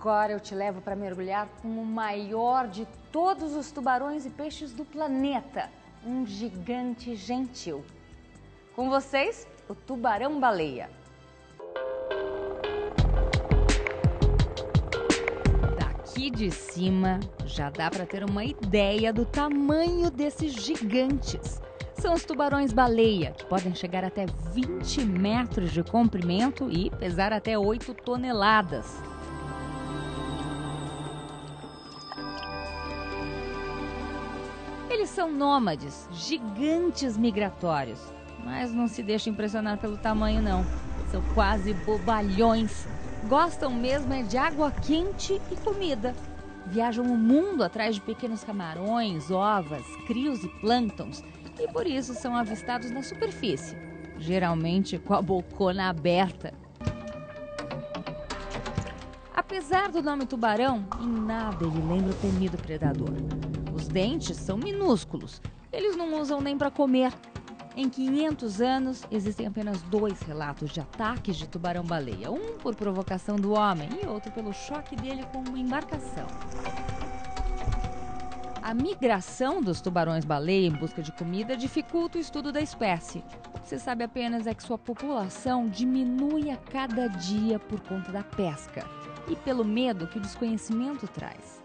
Agora eu te levo para mergulhar com o maior de todos os tubarões e peixes do planeta, um gigante gentil. Com vocês, o tubarão-baleia. Daqui de cima já dá para ter uma ideia do tamanho desses gigantes. São os tubarões-baleia, que podem chegar até 20 metros de comprimento e pesar até 8 toneladas. Eles são nômades, gigantes migratórios, mas não se deixa impressionar pelo tamanho não. São quase bobalhões. Gostam mesmo é de água quente e comida. Viajam o mundo atrás de pequenos camarões, ovas, crios e plânctons e por isso são avistados na superfície, geralmente com a bocona aberta. Apesar do nome tubarão, em nada ele lembra o temido predador. Os dentes são minúsculos, eles não usam nem para comer. Em 500 anos, existem apenas 2 relatos de ataques de tubarão-baleia, um por provocação do homem e outro pelo choque dele com uma embarcação. A migração dos tubarões-baleia em busca de comida dificulta o estudo da espécie. O que se sabe apenas é que sua população diminui a cada dia por conta da pesca e pelo medo que o desconhecimento traz.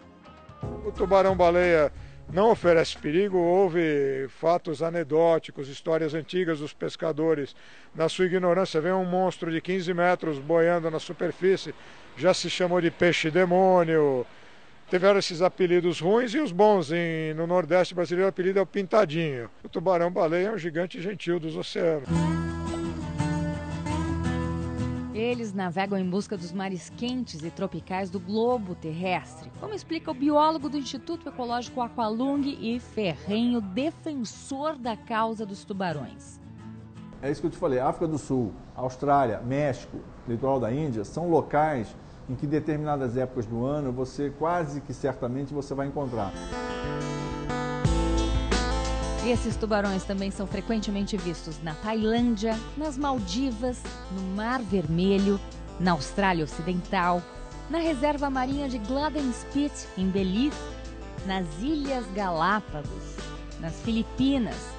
O tubarão-baleia não oferece perigo, houve fatos anedóticos, histórias antigas dos pescadores. Na sua ignorância, vem um monstro de 15 metros boiando na superfície, já se chamou de peixe-demônio. Tiveram esses apelidos ruins e os bons. No Nordeste brasileiro, o apelido é o pintadinho. O tubarão-baleia é um gigante gentil dos oceanos. Eles navegam em busca dos mares quentes e tropicais do globo terrestre, como explica o biólogo do Instituto Ecológico Aqualung e ferrenho defensor da causa dos tubarões. É isso que eu te falei, África do Sul, Austrália, México, litoral da Índia, são locais em que em determinadas épocas do ano você quase que certamente você vai encontrar. Esses tubarões também são frequentemente vistos na Tailândia, nas Maldivas, no Mar Vermelho, na Austrália Ocidental, na Reserva Marinha de Gladden-Spit, em Belize, nas Ilhas Galápagos, nas Filipinas,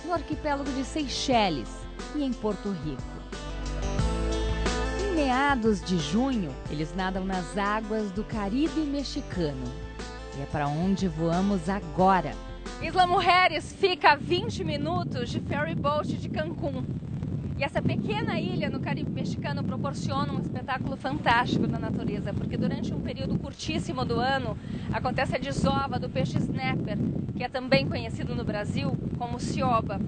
no arquipélago de Seychelles e em Porto Rico. Em meados de junho, eles nadam nas águas do Caribe mexicano. E é para onde voamos agora. Isla Mujeres fica a 20 minutos de ferry boat de Cancún. E essa pequena ilha no Caribe mexicano proporciona um espetáculo fantástico da natureza, porque durante um período curtíssimo do ano acontece a desova do peixe snapper, que é também conhecido no Brasil como cioba.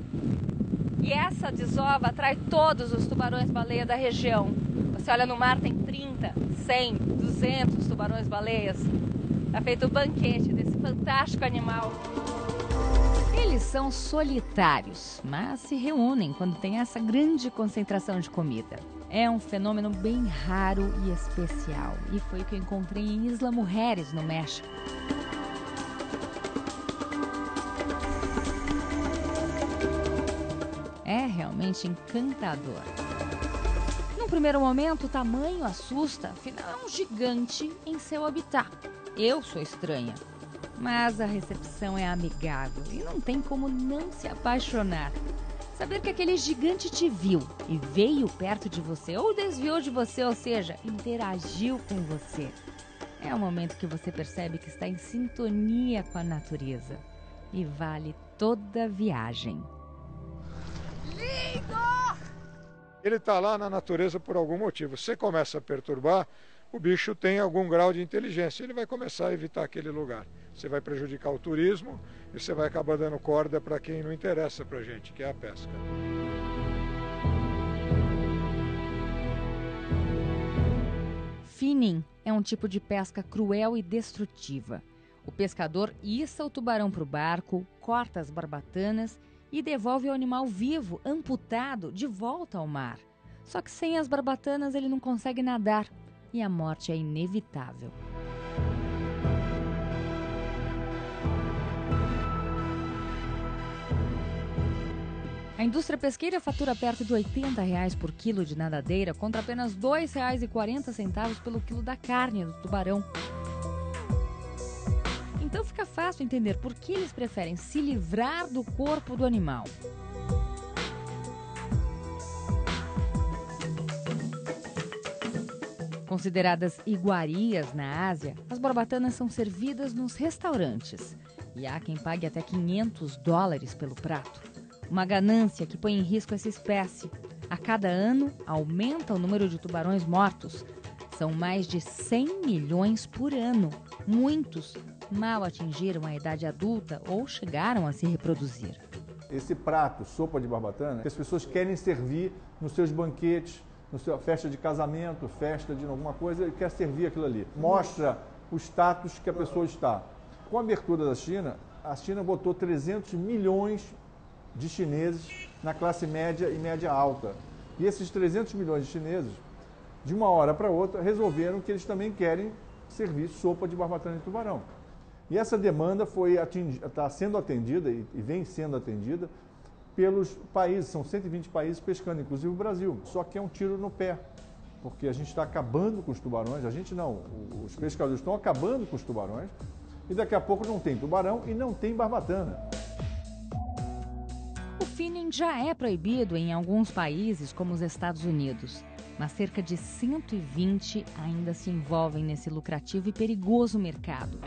E essa desova atrai todos os tubarões-baleia da região. Você olha no mar, tem 30, 100, 200 tubarões-baleias. Tá feito o banquete desse fantástico animal. Eles são solitários, mas se reúnem quando tem essa grande concentração de comida. É um fenômeno bem raro e especial, e foi o que eu encontrei em Isla Mujeres, no México. É realmente encantador. Num primeiro momento, o tamanho assusta, afinal é um gigante em seu habitat. Eu sou estranha. Mas a recepção é amigável e não tem como não se apaixonar. Saber que aquele gigante te viu e veio perto de você ou desviou de você, ou seja, interagiu com você. É o momento que você percebe que está em sintonia com a natureza e vale toda a viagem. Lindo! Ele está lá na natureza por algum motivo. Você começa a perturbar, o bicho tem algum grau de inteligência, ele vai começar a evitar aquele lugar. Você vai prejudicar o turismo e você vai acabar dando corda para quem não interessa para a gente, que é a pesca. Finning é um tipo de pesca cruel e destrutiva. O pescador issa o tubarão para o barco, corta as barbatanas e devolve o animal vivo, amputado, de volta ao mar. Só que sem as barbatanas ele não consegue nadar e a morte é inevitável. A indústria pesqueira fatura perto de R$ 80 por quilo de nadadeira, contra apenas R$ 2,40 pelo quilo da carne do tubarão. Então fica fácil entender por que eles preferem se livrar do corpo do animal. Consideradas iguarias na Ásia, as barbatanas são servidas nos restaurantes. E há quem pague até $500 pelo prato. Uma ganância que põe em risco essa espécie. A cada ano, aumenta o número de tubarões mortos. São mais de 100 milhões por ano. Muitos mal atingiram a idade adulta ou chegaram a se reproduzir. Esse prato, sopa de barbatana, que as pessoas querem servir nos seus banquetes, na sua festa de casamento, festa de alguma coisa, e quer servir aquilo ali. Mostra o status que a pessoa está. Com a abertura da China, a China botou 300 milhões de chineses na classe média e média alta. E esses 300 milhões de chineses, de uma hora para outra, resolveram que eles também querem servir sopa de barbatana de tubarão. E essa demanda está sendo atendida e vem sendo atendida pelos países, são 120 países pescando, inclusive o Brasil. Só que é um tiro no pé, porque a gente está acabando com os tubarões, a gente não, os pescadores estão acabando com os tubarões, e daqui a pouco não tem tubarão e não tem barbatana. O finning já é proibido em alguns países, como os Estados Unidos, mas cerca de 120 ainda se envolvem nesse lucrativo e perigoso mercado.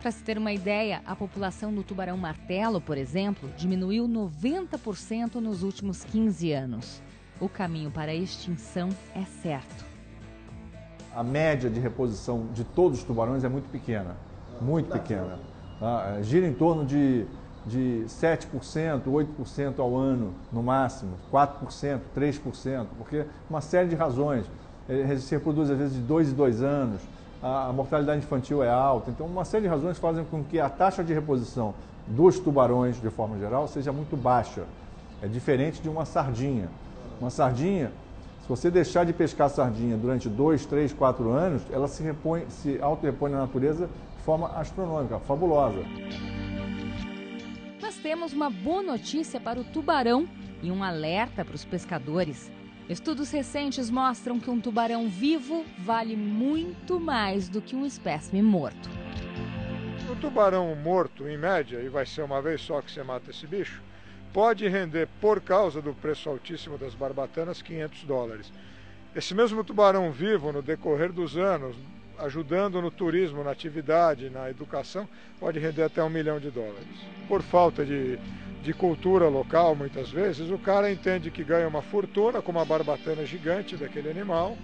Para se ter uma ideia, a população do tubarão-martelo, por exemplo, diminuiu 90% nos últimos 15 anos. O caminho para a extinção é certo. A média de reposição de todos os tubarões é muito pequena, muito pequena. Gira em torno de 7%, 8% ao ano, no máximo, 4%, 3%, porque uma série de razões. Ele se reproduz às vezes de 2 em 2 anos, a mortalidade infantil é alta, então uma série de razões fazem com que a taxa de reposição dos tubarões, de forma geral, seja muito baixa. É diferente de uma sardinha. Uma sardinha, se você deixar de pescar sardinha durante 2, 3, 4 anos, ela se auto-repõe na natureza de forma astronômica, fabulosa. Mas temos uma boa notícia para o tubarão e um alerta para os pescadores. Estudos recentes mostram que um tubarão vivo vale muito mais do que um espécime morto. O tubarão morto, em média, e vai ser uma vez só que você mata esse bicho, pode render, por causa do preço altíssimo das barbatanas, $500. Esse mesmo tubarão vivo, no decorrer dos anos, ajudando no turismo, na atividade, na educação, pode render até $1 milhão. Por falta de cultura local, muitas vezes, o cara entende que ganha uma fortuna com uma barbatana gigante daquele animal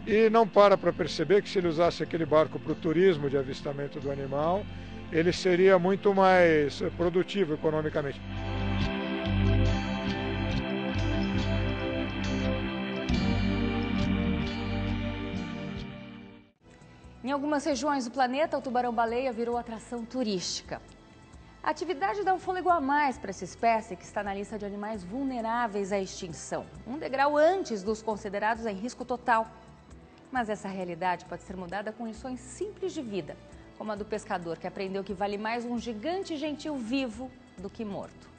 e não para perceber que se ele usasse aquele barco para o turismo de avistamento do animal, ele seria muito mais produtivo economicamente. Em algumas regiões do planeta, o tubarão-baleia virou atração turística. A atividade dá um fôlego a mais para essa espécie que está na lista de animais vulneráveis à extinção, um degrau antes dos considerados em risco total. Mas essa realidade pode ser mudada com lições simples de vida, como a do pescador que aprendeu que vale mais um gigante gentil vivo do que morto.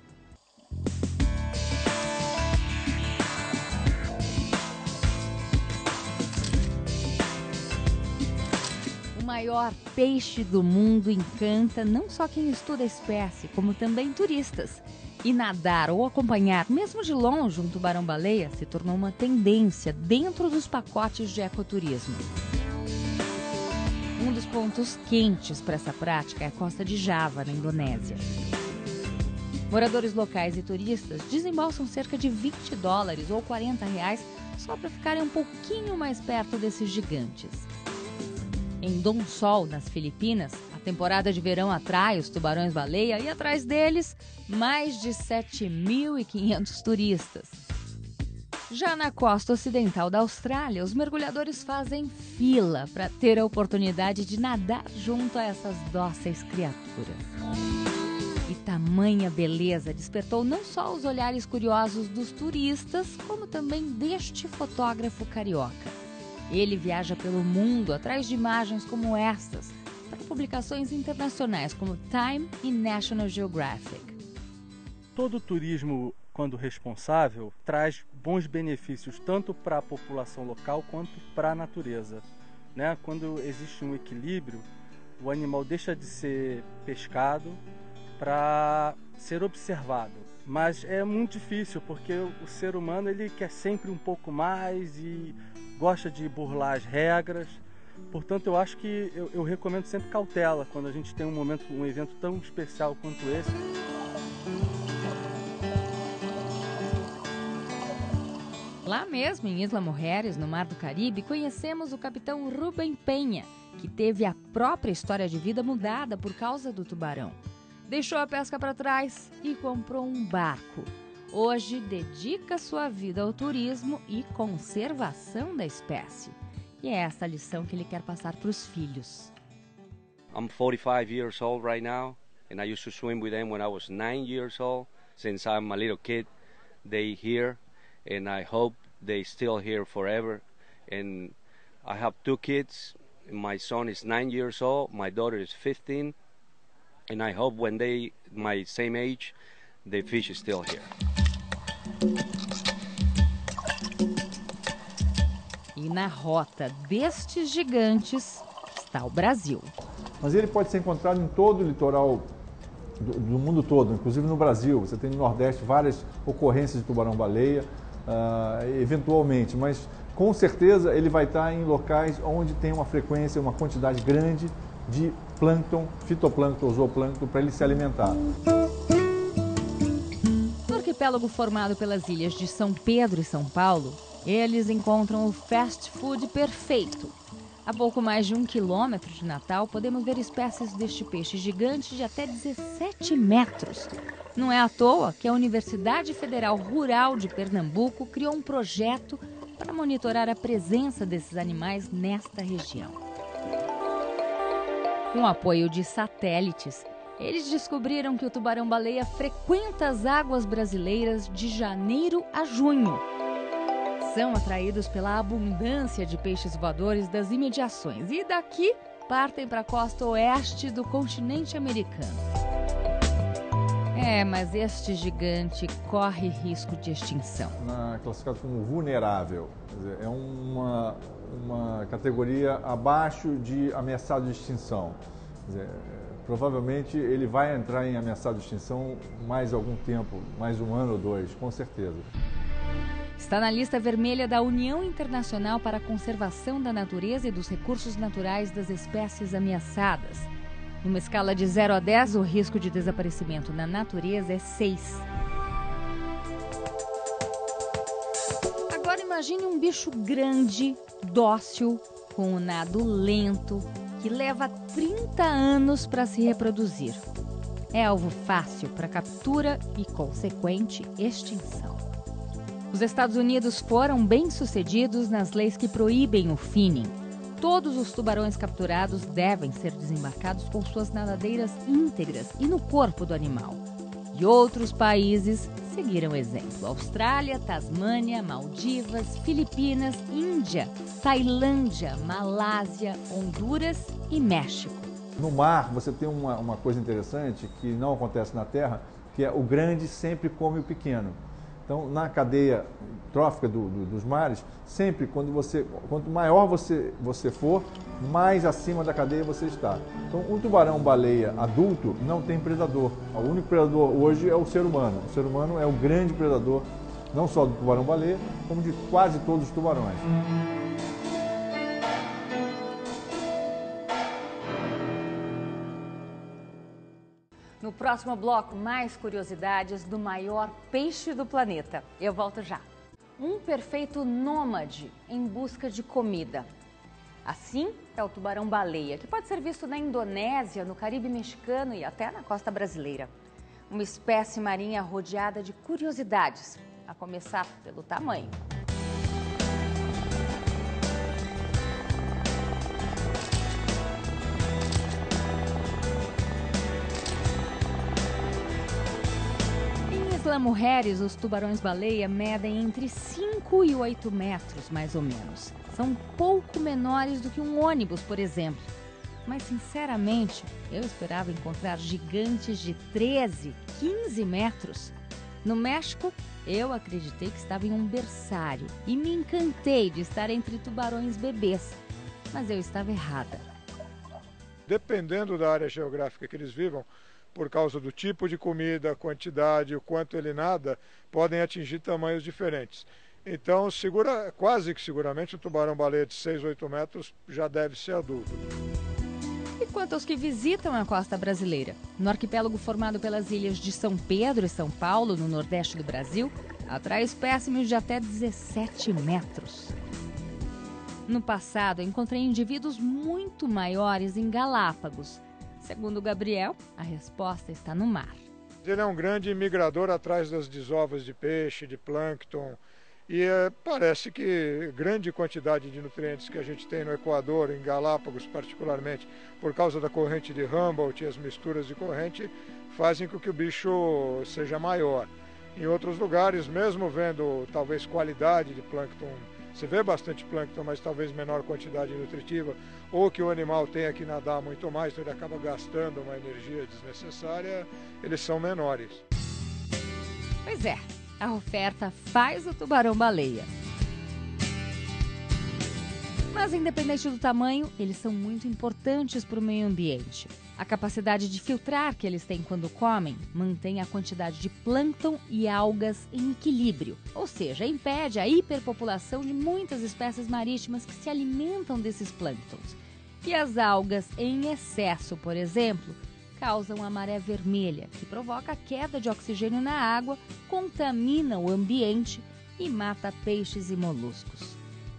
O maior peixe do mundo encanta não só quem estuda a espécie, como também turistas. E nadar ou acompanhar, mesmo de longe, um tubarão-baleia se tornou uma tendência dentro dos pacotes de ecoturismo. Um dos pontos quentes para essa prática é a costa de Java, na Indonésia. Moradores locais e turistas desembolsam cerca de $20 ou R$40 só para ficarem um pouquinho mais perto desses gigantes. Em Dom Sol, nas Filipinas, a temporada de verão atrai os tubarões-baleia e atrás deles, mais de 7.500 turistas. Já na costa ocidental da Austrália, os mergulhadores fazem fila para ter a oportunidade de nadar junto a essas dóceis criaturas. E tamanha beleza despertou não só os olhares curiosos dos turistas, como também deste fotógrafo carioca. Ele viaja pelo mundo atrás de imagens como estas, para publicações internacionais como Time e National Geographic. Todo turismo, quando responsável, traz bons benefícios tanto para a população local quanto para a natureza, né? Quando existe um equilíbrio, o animal deixa de ser pescado para ser observado. Mas é muito difícil porque o ser humano ele quer sempre um pouco mais e gosta de burlar as regras. Portanto, eu acho que eu recomendo sempre cautela quando a gente tem um evento tão especial quanto esse. Lá mesmo, em Isla Mujeres, no Mar do Caribe, conhecemos o capitão Rubem Penha, que teve a própria história de vida mudada por causa do tubarão. Deixou a pesca para trás e comprou um barco. Hoje, dedica sua vida ao turismo e conservação da espécie. E é essa a lição que ele quer passar para os filhos. I'm 45 years old right now, and I used to swim with them when I was 9 years old. Since I'm a little kid, they here. And I hope they still here forever. And I have 2 kids. My son is 9 years old. My daughter is 15. And I hope when they my same age, the fish is still here. E na rota destes gigantes está o Brasil. Mas ele pode ser encontrado em todo o litoral do mundo todo, inclusive no Brasil. Você tem no Nordeste várias ocorrências de tubarão-baleia. Eventualmente, mas com certeza ele vai estar em locais onde tem uma frequência, uma quantidade grande de plâncton, fitoplâncton, zooplâncton para ele se alimentar. No arquipélago formado pelas ilhas de São Pedro e São Paulo, eles encontram o fast food perfeito. A pouco mais de 1 quilômetro de Natal, podemos ver espécies deste peixe gigante de até 17 metros. Não é à toa que a Universidade Federal Rural de Pernambuco criou um projeto para monitorar a presença desses animais nesta região. Com o apoio de satélites, eles descobriram que o tubarão-baleia frequenta as águas brasileiras de janeiro a junho. São atraídos pela abundância de peixes voadores das imediações e daqui partem para a costa oeste do continente americano. Mas este gigante corre risco de extinção. Classificado como vulnerável, quer dizer, é uma categoria abaixo de ameaçado de extinção. Quer dizer, provavelmente ele vai entrar em ameaçado de extinção mais algum tempo, mais 1 ano ou 2, com certeza. Está na lista vermelha da União Internacional para a Conservação da Natureza e dos Recursos Naturais das Espécies Ameaçadas. Numa escala de 0 a 10, o risco de desaparecimento na natureza é 6. Agora imagine um bicho grande, dócil, com um nado lento, que leva 30 anos para se reproduzir. É alvo fácil para captura e consequente extinção. Os Estados Unidos foram bem-sucedidos nas leis que proíbem o finning. Todos os tubarões capturados devem ser desembarcados com suas nadadeiras íntegras e no corpo do animal. E outros países seguiram o exemplo: Austrália, Tasmânia, Maldivas, Filipinas, Índia, Tailândia, Malásia, Honduras e México. No mar, você tem uma coisa interessante que não acontece na terra, que é o grande sempre come o pequeno. Então, na cadeia trófica dos mares, sempre quanto maior você for, mais acima da cadeia você está. Então, um tubarão-baleia adulto não tem predador. O único predador hoje é o ser humano. O ser humano é o grande predador, não só do tubarão-baleia, como de quase todos os tubarões. No próximo bloco, mais curiosidades do maior peixe do planeta. Eu volto já. Um perfeito nômade em busca de comida. Assim é o tubarão-baleia, que pode ser visto na Indonésia, no Caribe mexicano e até na costa brasileira. Uma espécie marinha rodeada de curiosidades, a começar pelo tamanho. Em Isla Mujeres, os tubarões-baleia medem entre 5 e 8 metros, mais ou menos. São pouco menores do que um ônibus, por exemplo. Mas, sinceramente, eu esperava encontrar gigantes de 13, 15 metros. No México, eu acreditei que estava em um berçário e me encantei de estar entre tubarões bebês, mas eu estava errada. Dependendo da área geográfica que eles vivam, por causa do tipo de comida, quantidade, o quanto ele nada, podem atingir tamanhos diferentes. Então, quase que seguramente o tubarão-baleia de 6 a 8 metros já deve ser adulto. E quanto aos que visitam a costa brasileira? No arquipélago formado pelas ilhas de São Pedro e São Paulo, no nordeste do Brasil, atrai espécimes de até 17 metros. No passado, encontrei indivíduos muito maiores em Galápagos. Segundo Gabriel, a resposta está no mar. Ele é um grande migrador atrás das desovas de peixe, de plâncton, e parece que grande quantidade de nutrientes que a gente tem no Equador, em Galápagos particularmente, por causa da corrente de Humboldt e as misturas de corrente, fazem com que o bicho seja maior. Em outros lugares, mesmo vendo talvez qualidade de plâncton, se vê bastante plâncton, mas talvez menor quantidade nutritiva, ou que o animal tenha que nadar muito mais, então ele acaba gastando uma energia desnecessária, eles são menores. Pois é, a oferta faz o tubarão-baleia. Mas independente do tamanho, eles são muito importantes para o meio ambiente. A capacidade de filtrar que eles têm quando comem mantém a quantidade de plâncton e algas em equilíbrio, ou seja, impede a hiperpopulação de muitas espécies marítimas que se alimentam desses plânctons. E as algas em excesso, por exemplo, causam a maré vermelha, que provoca a queda de oxigênio na água, contamina o ambiente e mata peixes e moluscos.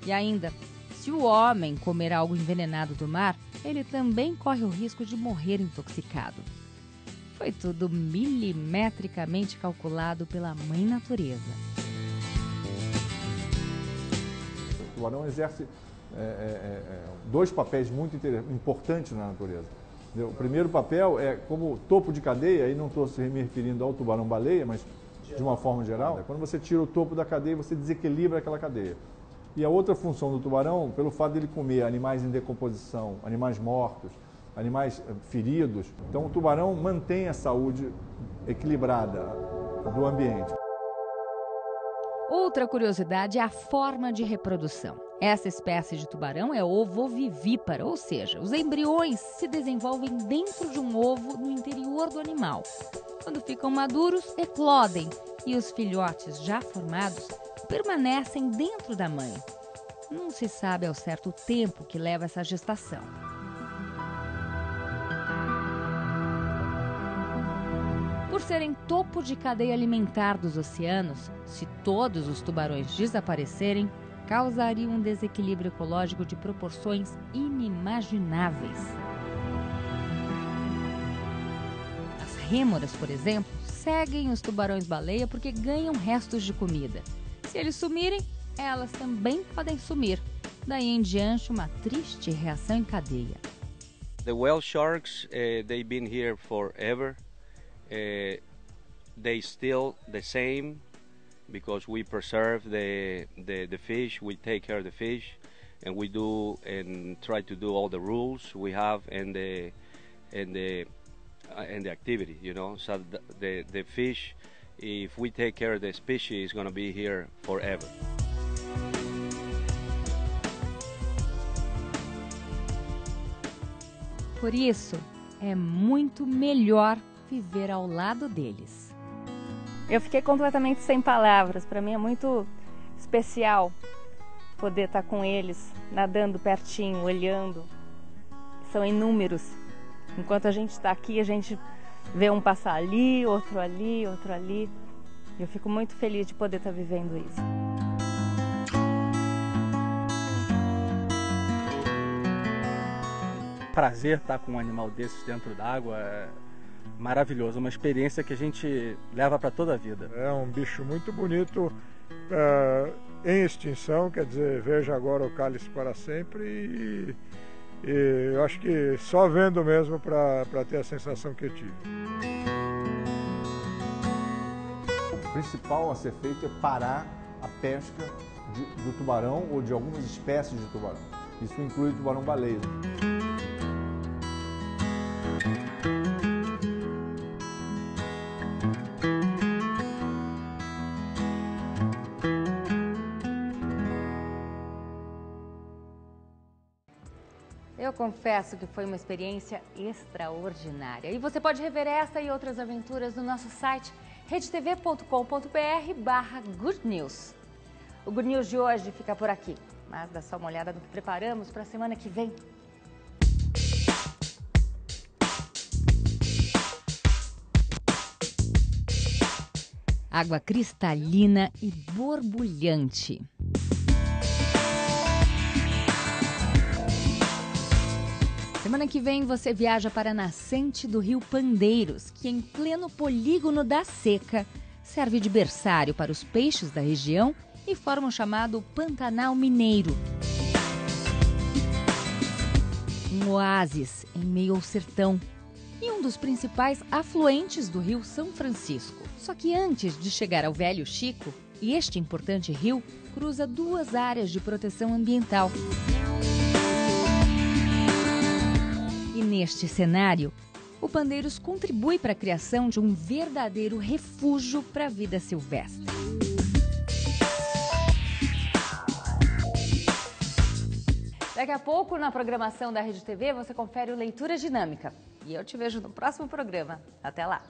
E ainda, se o homem comer algo envenenado do mar, ele também corre o risco de morrer intoxicado. Foi tudo milimetricamente calculado pela Mãe Natureza. O tubarão exerce dois papéis muito importantes na natureza. O primeiro papel é como topo de cadeia, e não estou me referindo ao tubarão-baleia, mas de uma forma geral, quando você tira o topo da cadeia, você desequilibra aquela cadeia. E a outra função do tubarão, pelo fato de ele comer animais em decomposição, animais mortos, animais feridos, então o tubarão mantém a saúde equilibrada do ambiente. Outra curiosidade é a forma de reprodução. Essa espécie de tubarão é ovovivípara, ou seja, os embriões se desenvolvem dentro de um ovo no interior do animal. Quando ficam maduros, eclodem e os filhotes já formados permanecem dentro da mãe. Não se sabe ao certo o tempo que leva essa gestação. Por serem topo de cadeia alimentar dos oceanos, se todos os tubarões desaparecerem, causaria um desequilíbrio ecológico de proporções inimagináveis. As rêmoras, por exemplo, seguem os tubarões-baleia porque ganham restos de comida. Se eles sumirem, elas também podem sumir. Daí em diante, uma triste reação em cadeia. The whale sharks, they've been here forever. They still the same because we preserve the fish, we take care of the fish, and we do and try to do all the rules we have and the activity, you know. So the fish, if we take care of the species, is going to be here forever. Por isso, é muito melhor viver ao lado deles. Eu fiquei completamente sem palavras. Para mim é muito especial poder estar com eles, nadando pertinho, olhando. São inúmeros. Enquanto a gente está aqui, a gente vê um passar ali, outro ali, outro ali. Eu fico muito feliz de poder estar vivendo isso. Prazer estar com um animal desses dentro d'água é maravilhoso, uma experiência que a gente leva para toda a vida. É um bicho muito bonito, em extinção, quer dizer, veja agora o cálice para sempre, e eu acho que só vendo mesmo para ter a sensação que eu tive. O principal a ser feito é parar a pesca do tubarão ou de algumas espécies de tubarão. Isso inclui o tubarão-baleia. Eu confesso que foi uma experiência extraordinária. E você pode rever essa e outras aventuras no nosso site redetv.com.br/goodnews. O Good News de hoje fica por aqui, mas dá só uma olhada no que preparamos para a semana que vem. Água cristalina e borbulhante. Semana que vem você viaja para a nascente do rio Pandeiros, que em pleno polígono da seca serve de berçário para os peixes da região e forma o chamado Pantanal Mineiro. Um oásis em meio ao sertão e um dos principais afluentes do rio São Francisco. Só que antes de chegar ao Velho Chico, este importante rio cruza duas áreas de proteção ambiental. E neste cenário, o Pandeiros contribui para a criação de um verdadeiro refúgio para a vida silvestre. Daqui a pouco, na programação da Rede TV, você confere o Leitura Dinâmica. E eu te vejo no próximo programa. Até lá!